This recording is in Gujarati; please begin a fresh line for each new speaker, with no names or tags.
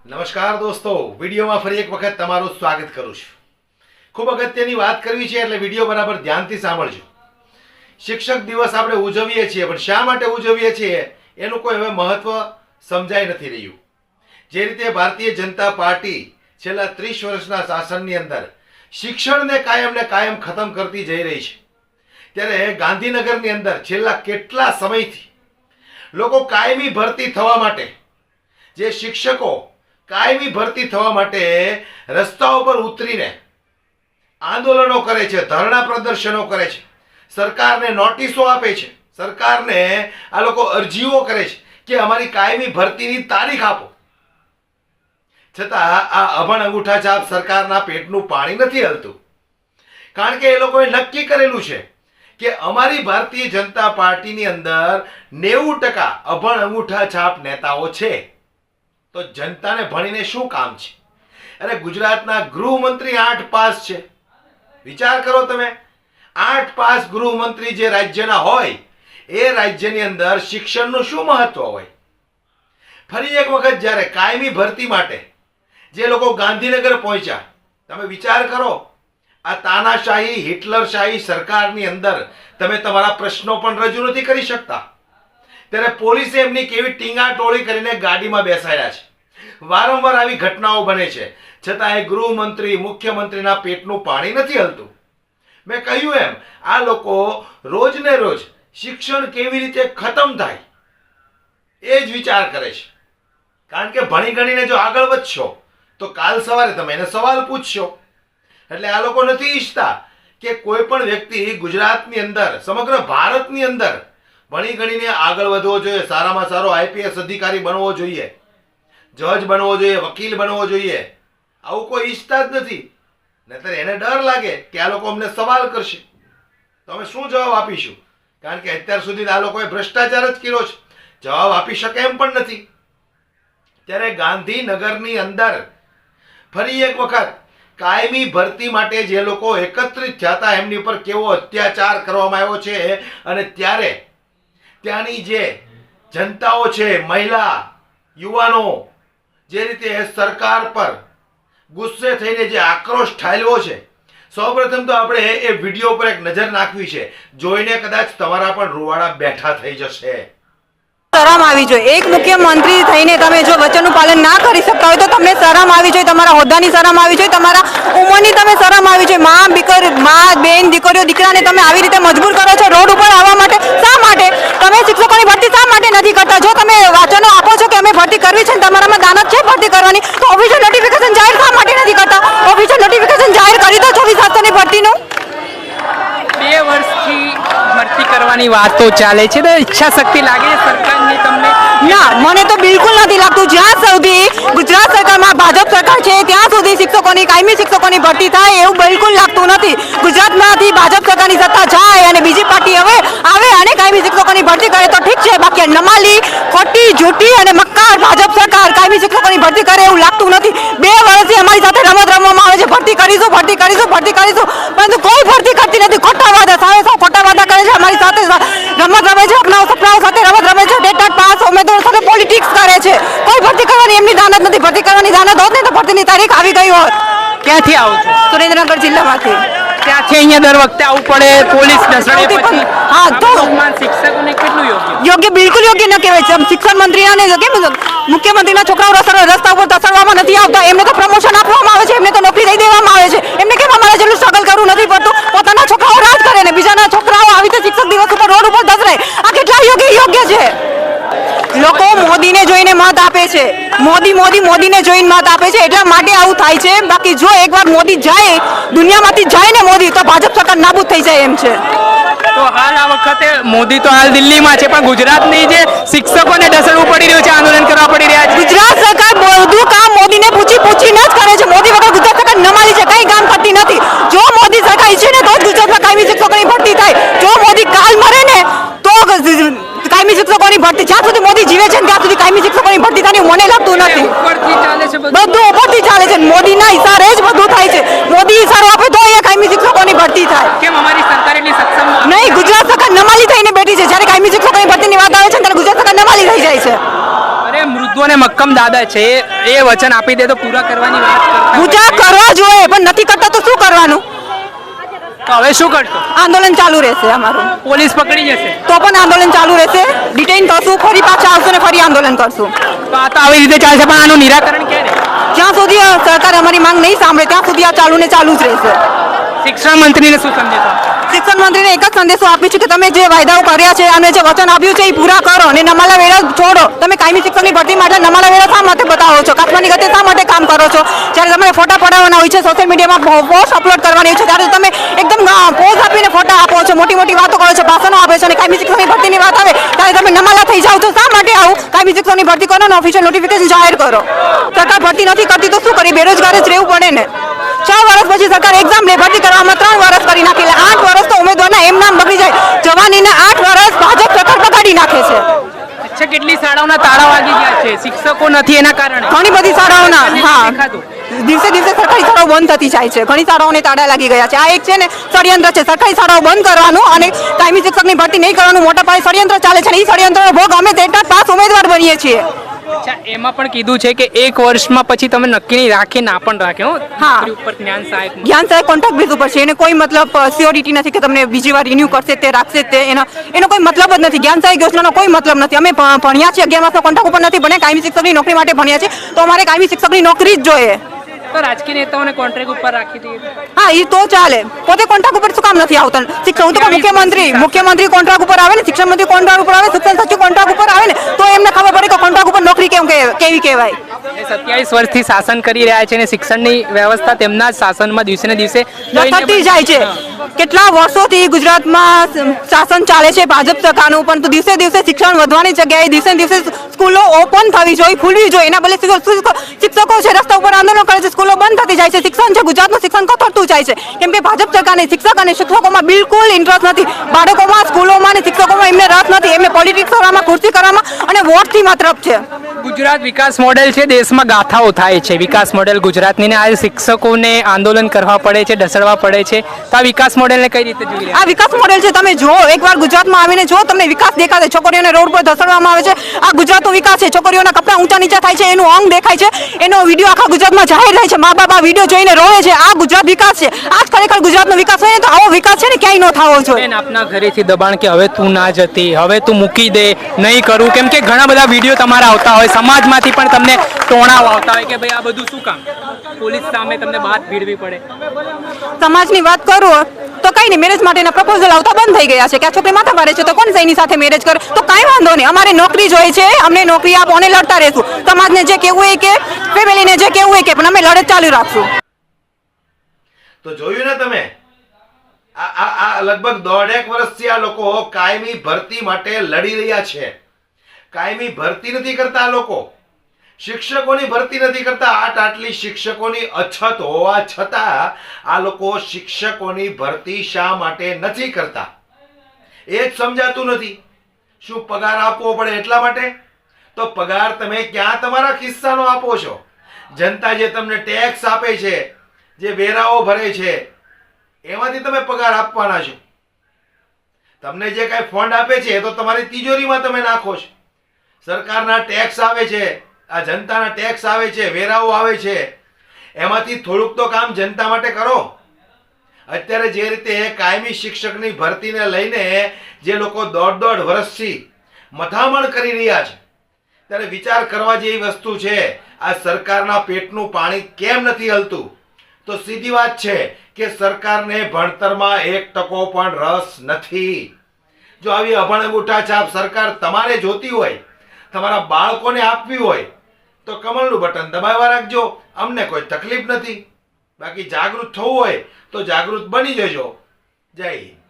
નમસ્કાર દોસ્તો, વિડીયોમાં ફરી એક વખત તમારું સ્વાગત કરું છું. ખૂબ અગત્યની વાત કરવી છે એટલે વિડીયો બરાબર ધ્યાનથી સાંભળજો. શિક્ષક દિવસ આપણે ઉજવીએ છીએ, પણ શા માટે ઉજવીએ છીએ એનું કોઈ હવે મહત્વ સમજાઈ નથી રહ્યું. જે રીતે ભારતીય જનતા પાર્ટી છેલ્લા 30 વર્ષના શાસનની અંદર શિક્ષણને કાયમ ખતમ કરતી જઈ રહી છે, ત્યારે ગાંધીનગરની અંદર છેલ્લા કેટલા સમયથી લોકો કાયમી ભરતી થવા માટે, જે શિક્ષકો કાયમી ભરતી થવા માટે રસ્તાઓ પર ઉતરીને આંદોલનો કરે છે, ધરણા પ્રદર્શનો કરે છે, સરકારને નોટિસો આપે છે, સરકારને આ લોકો અરજીઓ કરે છે કે અમારી કાયમી ભરતીની તારીખ આપો. છતાં આ અભણ અંગૂઠા છાપ સરકારના પેટનું પાણી નથી હલતું. કારણ કે એ લોકોએ નક્કી કરેલું છે કે અમારી ભારતીય જનતા પાર્ટીની અંદર 90% અભણ અંગૂઠા છાપ નેતાઓ છે, તો જનતાને ભણીને શું કામ છે? અને ગુજરાતના ગૃહમંત્રી 8 પાસ છે. વિચાર કરો તમે, 8 પાસ ગૃહમંત્રી જે રાજ્યના હોય એ રાજ્યની અંદર શિક્ષણનું શું મહત્વ હોય? ફરી એક વખત જ્યારે કાયમી ભરતી માટે જે લોકો ગાંધીનગર પહોંચ્યા, તમે વિચાર કરો, આ તાનાશાહી હિટલરશાહી સરકારની અંદર તમે તમારા પ્રશ્નો પણ રજૂ નથી કરી શકતા, ત્યારે પોલીસે એમની કેવી ટીંગા ટોળી કરીને ગાડીમાં બેસાડ્યા છે. વારંવાર આવી ઘટનાઓ બને છે, છતાં એ ગૃહમંત્રી મુખ્યમંત્રીના પેટનું પાણી નથી હલતું. મેં કહ્યું એમ, આ લોકો રોજ ને રોજ શિક્ષણ કેવી રીતે ખતમ થાય એ જ વિચાર કરે છે. કારણ કે ભણી ગણીને જો આગળ વધશો તો કાલ સવારે તમે એને સવાલ પૂછશો. એટલે આ લોકો નથી ઈચ્છતા કે કોઈ પણ વ્યક્તિ ગુજરાતની અંદર, સમગ્ર ભારતની અંદર ભણી ગણીને આગળ વધવો જોઈએ, સારામાં સારો આઈપીએસ અધિકારી બનવો જોઈએ, જજ બનવો જોઈએ, વકીલ બનવો જોઈએ. આવું કોઈ ઈચ્છતા જ નથી. નહીતર એને ડર લાગે કે આ લોકો અમને સવાલ કરશે તો અમે શું જવાબ આપીશું? કારણ કે અત્યાર સુધી આ લોકોએ ભ્રષ્ટાચાર જ કર્યો છે, જવાબ આપી શકે એમ પણ નથી. ત્યારે ગાંધીનગરની અંદર ફરી એક વખત કાયમી ભરતી માટે જે લોકો એકત્રિત થયા હતા એમની ઉપર કેવો અત્યાચાર કરવામાં આવ્યો છે, અને ત્યારે ત્યાંની જે જનતાઓ છે, મહિલા, યુવાનો, જે રીતે સરકાર પર ગુસ્સે થઈને જે આક્રોશ ઠાલવ્યો છે, સૌપ્રથમ તો આપણે એ વિડીયો પર એક નજર નાખવી છે. જોઈને કદાચ તમારા પણ રૂવાડા બેઠા થઈ જશે.
શરમ આવી જોઈએ. એક મુખ્યમંત્રી થઈને તમે જો વચનનું પાલન ના કરી શકતા હોય તો તમને શરમ આવી જોઈએ, તમારા હોદ્દાની શરમ આવી જોઈએ, તમારા ઉંમરની તમે શરમ આવી જોઈએ. માં, બેન, દીકરીઓ, દીકરાને તમે આવી રીતે મજબૂર કરો છો રોડ ઉપર આવવા માટે. શા માટે? તમે શિક્ષકોની ભરતી શા માટે નથી કરતા? જો તમે વચનો આપો છો કે અમે ભરતી કરવી છે, તમારામાં દાનત છે ભરતી કરવાની, તો ઓફિશિયલ નોટિફિકેશન જાહેર શા માટે નથી કરતા? ઓફિશિયલ નોટિફિકેશન જાહેર કરી દો 24,700 ની ભરતીનું.
2 વર્ષથી ભરતી કરવાની વાતો ચાલે છે, તો ઈચ્છા શક્તિ લાગે છે સરકારની તમને?
ના, મને તો બિલકુલ નથી લાગતું. જ્યાં સુધી ગુજરાત સરકારમાં ભાજપ સરકાર છે ત્યાં સુધી શિક્ષકોની, કાયમી શિક્ષકોની ભરતી થાય એવું બિલકુલ લાગતું નથી. ગુજરાતમાંથી ભાજપ સરકારની સત્તા જાય અને બીજી પાર્ટી હવે આવે અને કાયમી શિક્ષકોની ભરતી કરે તો ઠીક છે, બાકી નમાલી, ખોટી, જૂઠી અને મક્કાર ભાજપ સરકાર કાયમી શિક્ષકોની ભરતી કરે એવું લાગતું નથી. 2 વર્ષથી અમારી સાથે રમત રમવામાં આવે છે, ભરતી કરીશું, ભરતી કરીશું, ભરતી કરીશું, પરંતુ કોઈ ભરતી કરતી નથી. ખોટા વાદા, સાવ ખોટા વાદા કરે છે, અમારી સાથે રમત રમે છે, સપનાઓ સાથે રમત રમે છે, ડેટા પાસ ઉમેદવારો સાથે પોલિટિક્સ કરે છે. કોઈ ભરતી કરવાની એમની દાનત નથી. ભરતી કરવાની દાનત હોત ને તો ભરતીની તારીખ આવી ગઈ હોત.
ક્યાંથી આવો છો?
સુરેન્દ્રનગર જિલ્લામાંથી.
ત્યાંથી અહીંયા દર વખતે આવવું પડે, પોલીસ દસડે પછી.
હા, તો
શિક્ષકોને કેટલું
યોગ્ય? બિલકુલ યોગ્ય ન કહેવાય. શિક્ષણ મંત્રીને કેમ મુખ્યમંત્રીના છોકરાઓ રસ્તા ઉપર તસડવામાં નથી આવતા? એમને તો પ્રમોશન આપવામાં આવે છે, એમને તો નોકરી દઈ દેવામાં આવે છે. એમને કેમ અમારે જેટલું સ્ટ્રગલ કરવું નથી પડતું? પોતાના છોકરાઓ રાજ કરે ને બીજાના છોકરાઓ આવી રીતે શિક્ષક દિવસ ઉપર રોડ ઉપર દસરાય. આ કેટલા યોગ્ય છે? લોકો મોદીને જોઈને મત આપે છે, મોદીને જોઈને મત આપે છે, એટલા માટે આવું થાય છે. બાકી જો એકવાર મોદી જાય, દુનિયામાંથી જાય ને મોદી, તો ભાજપ સરકાર નાબૂદ થઈ જાય એમ છે.
તો હાલ આ વખતે મોદી તો હાલ દિલ્હીમાં છે, પણ ગુજરાતની જે શિક્ષકોને ઢસડવું પડી રહ્યું છે, આંદોલન કરવા પડી રહ્યા છે.
ગુજરાત સરકાર બધું કામ મોદીને પૂછીને જ કરે છે. મોદી વગર ગુજરાત સરકાર નમાલી છે, કઈ કામ કરતી નથી. જો મોદી સરકાર ઈચ્છે ને તો જ ગુજરાતમાં કાયમી શિક્ષકોની ભરતી થાય. જો મોદી કાલ મરે ને તો કાયમી શિક્ષકોની ભરતી, જ્યાં સુધી મોદી જીવે છે ત્યાં સુધી કાયમી શિક્ષકોની ભરતી થાય મને લાગતું નથી.
ઉપરથી ચાલે છે
બધું ઉપરથી ચાલે છે. મોદીના ઈશારે જ બધું થાય છે. મોદી ઈશારો આપે તો અહીંયા કાયમી શિક્ષકોની ભરતી થાય.
કેમ અમારી સરકાર એટલી સક્ષમ
નહીં? ગુજરાત સરકાર નમાલી થઈને બેઠી છે. જ્યારે કાયમી શિક્ષકોની ભરતીની વાત આવે છે ત્યારે ગુજરાત સરકાર નમાલી થઈ જાય છે.
અરે મૃદુ અને મક્કા હુકમ દાદા છે એ વચન આપી દે તો પૂરા કરવાની વાત કરતા હોય.
પૂજા કરવા જોઈએ પણ નથી કરતા તો શું કરવાનું?
તો હવે શું કરશો?
આંદોલન ચાલુ રહેશે અમારું.
પોલીસ પકડી જશે
તો પણ આંદોલન ચાલુ રહેશે. ડિટેઇન કરશું, ફરી પાછા આવશું ને ફરી આંદોલન કરશું.
તો આ તો આવી રીતે ચાલશે પણ આનું નિરાકરણ ક્યારે?
જ્યાં સુધી સરકાર અમારી માંગ નહીં સાંભળે ત્યાં સુધી આ ચાલુ ને ચાલુ જ રહેશે.
શિક્ષણ મંત્રીને શું સંદેશો આપશો?
શિક્ષણ મંત્રીને એક જ સંદેશો આપી છે કે તમે જે વાયદાઓ કર્યા છે અને જે વચન આપ્યું છે એ પૂરા કરો અને નમાલા વેરા છોડો. તમે કાયમી શિક્ષકની ભરતી માટે નમાલા વેરા શા માટે બતાવો છો? કાચમાની ગતિ શા માટે કામ કરો છો? જ્યારે તમારે ફોટા પડાવવાના હોય છે, સોશિયલ મીડિયામાં પોસ્ટ અપલોડ કરવાની હોય છે, ત્યારે તમે એકદમ પોઝ આપીને ફોટા આપો છો, મોટી મોટી વાતો કરો છો, ભાષણો આપે છો અને કાયમી શિક્ષકની ભરતીની વાત આવે ત્યારે તમે નમાલા થઈ જાઓ છો. શા માટે આવું? કાયમી શિક્ષકની ભરતી કરો ને ઓફિશિયલ નોટિફિકેશન જાહેર કરો. સરકાર ભરતી નથી કરતી તો શું કરી? બેરોજગાર જ રહેવું પડે ને. 6 વર્ષ પછી સરકાર એક્ઝામ લે, ભરતી કરવામાં 3 વર્ષ કરી નાખી. 8 વર્ષ તો ઉમેદવારના એમ નામ બગડી જાય. જવાનીના 8 વર્ષ ભાજપ સરકાર બગાડી નાખે છે.
અચ્છા, કેટલી શાળાઓના તાળા વાગી ગયા છે, શિક્ષકો નથી એના કારણે.
ઘણી બધી શાળાઓના
દેખાતું.
દિવસે દિવસે સરકારી શાળાઓ બંધ થતી જાય છે. ઘણી શાળાઓને તાળા લાગી ગયા છે. આ એક છે ને ષડયંત્ર છે. સરકારી શાળાઓ બંધ કરવાનું અને કાયમી શિક્ષકની ભરતી નહીં કરવાનું મોટા પાયે ષડયંત્ર ચાલે છે. અને એ ષડયંત્રનો ભોગ અમે તેટલા પાસ ઉમેદવાર બનીએ છીએ.
અચ્છા, એમાં પણ કીધું છે કે 1 વર્ષમાં પછી તમે નક્કી નહીં રાખે ના પણ રાખે. હો
હા.
નોકરી ઉપર જ્ઞાન સહાયક
જ્ઞાન સાહેબ કોન્ટ્રાક્ટ બેઝ ઉપર છે. એને કોઈ મતલબ સિયોરિટી નથી કે તમને બીજી વાર રિન્યુ કરશે તે રાખશે તે એનો કોઈ મતલબ જ નથી. જ્ઞાન સહાયક યોજનાનો કોઈ મતલબ નથી. અમે ભણ્યા છીએ 11 વર્ષનો કોન્ટ્રાક્ટ ઉપર નથી ભણ્યા. કાયમી શિક્ષકની નોકરી માટે ભણ્યા છીએ તો અમારે કાયમી શિક્ષકની નોકરી જ જોઈએ.
તો રાજકીય નેતાઓને કોન્ટ્રાક્ટ ઉપર રાખી દઈએ.
હા, એ તો ચાલે. પોતે કોન્ટ્રાક્ટ ઉપર શું કામ નથી આવતા? શિક્ષણ હું તો મુખ્યમંત્રી કોન્ટ્રાક્ટ ઉપર આવે ને, શિક્ષણ મંત્રી કોન્ટ્રાક્ટ ઉપર આવે, શિક્ષણ સચિવ કોન્ટ્રાક્ટ ઉપર આવે ને તો એમને ખબર પડે કે કોન્ટ્રાક્ટ ઉપર નોકરી કેવી કહેવાય.
એ 27 વર્ષથી શાસન કરી રહ્યા છે અને શિક્ષણની વ્યવસ્થા તેમના જ શાસનમાં દિવસે ને દિવસે
થતી જાય છે. કેટલા વર્ષોથી ગુજરાતમાં શાસન ચાલે છે ભાજપ સરકારનું, પરંતુ દિવસે દિવસે શિક્ષણ વધવાની જગ્યાએ દિવસે દિવસે સ્કૂલો ઓપન થવી જોઈએ, ખુલવી જોઈએ. એના બદલે શિક્ષકો છે રસ્તા ઉપર આંદોલન કરે છે, સ્કૂલો બંધ થતી જાય છે. શિક્ષણ છે ગુજરાતનું શિક્ષણ કથળતું જાય છે કેમ કે ભાજપ સરકારને શિક્ષક અને શિક્ષકોમાં બિલકુલ ઇન્ટરેસ્ટ નથી. બાળકોમાં, સ્કૂલોમાં અને શિક્ષકોમાં એમને રસ નથી. એમને પોલિટિક્સ કરવામાં, ખુરશી કરવામાં અને વોટથી મતલબ છે.
ગુજરાત વિકાસ મોડેલ છે, દેશમાં ગાથાઓ થાય છે વિકાસ મોડેલ ગુજરાતની ને આજે શિક્ષકોને આંદોલન કરવા પડે છે, ઢસડવા પડે છે. તો આ વિકાસ મોડેલને કઈ રીતે જોઈ રહ્યા?
આ વિકાસ મોડેલ છે. તમે જો એકવાર ગુજરાતમાં આવીને જો તમને વિકાસ દેખાશે. છોકરીઓને રોડ પર ધસડવામાં આવે છે. આ ગુજરાતનો વિકાસ છે. છોકરીઓના કપડા ઊંચા નીચા થાય છે, એનું અંગ દેખાય છે, એનો વિડીયો આખા ગુજરાતમાં જાહેર થાય છે. મા બાપ આ વિડીયો જોઈને રોવે છે. આ ગુજરાત વિકાસ છે. આ જ ખરેખર ગુજરાતનો વિકાસ હોય ને તો આવો વિકાસ છે ને ક્યાંય ન થવો જોઈએ.
બેન, આપના ઘરેથી દબાણ કે હવે તું ના જતી, હવે તું મૂકી દે, નહીં કરું, કેમ કે ઘણા બધા વિડીયો તમારા આવતા હોય, સમાજમાંથી પણ તમને ટોણાઓ આવતા હોય કે ભાઈ આ બધું શું કામ? પોલીસ સામે તમને વાત ભીડવી પડે.
સમાજની વાત કરું તો કઈ નહીં, મેરેજ માટેના પ્રપોઝલ આવતા બંધ થઈ ગયા છે કે આ છોકરી માથા મારે છે તો કોણ એની સાથે મેરેજ કરે? તો કાંઈ વાંધો નહીં, અમારે નોકરી જોઈએ છે, અમને નોકરી આપો અને લડતા રહેશું. સમાજને જે કેવું હોય કે ફેમિલીને જે કેવું હોય કે પણ અમે લડત ચાલુ રાખશું.
તો જોયું ને તમે, આ લગભગ 1.5 વર્ષથી આ લોકો કાયમી ભરતી માટે લડી રહ્યા છે. કાયમી ભરતી નથી કરતા આ લોકો, શિક્ષકોની ભરતી નથી કરતા. આટલી શિક્ષકોની અછત હોવા છતાં આ લોકો શિક્ષકોની ભરતી શા માટે નથી કરતા એ જ સમજાતું નથી. શું પગાર આપવો પડે એટલા માટે? તો પગાર તમે ક્યાં તમારા ખિસ્સાનો આપો છો? જનતા જે તમને ટેક્સ આપે છે, જે વેરાઓ ભરે છે, એમાંથી તમે પગાર આપવાના છો. તમને જે કાંઈ ફંડ આપે છે એ તો તમારી તિજોરીમાં તમે નાખો છો. સરકારના ટેક્સ આવે છે, આ જનતાના ટેક્સ આવે છે, વેરાઓ આવે છે, એમાંથી થોડુંક તો કામ જનતા માટે કરો. અત્યારે જે રીતે કાયમી શિક્ષકની ભરતીને લઈને જે લોકો 1.5 વર્ષથી મથામણ કરી રહ્યા છે ત્યારે વિચાર કરવા જેવી વસ્તુ છે. આ સરકારના પેટનું પાણી કેમ નથી હલતું? તો સીધી વાત છે કે સરકારને ભણતરમાં 1% પણ રસ નથી. જો આવી અભણ અંગૂઠા છાપ સરકાર તમારે જોતી હોય, તમારા બાળકોને આપવી હોય તો કમળનું બટન દબાવવા રાખજો. અમને કોઈ તકલીફ નથી. બાકી જાગૃત થવું હોય તો જાગૃત બની જજો. જય હિન્દ.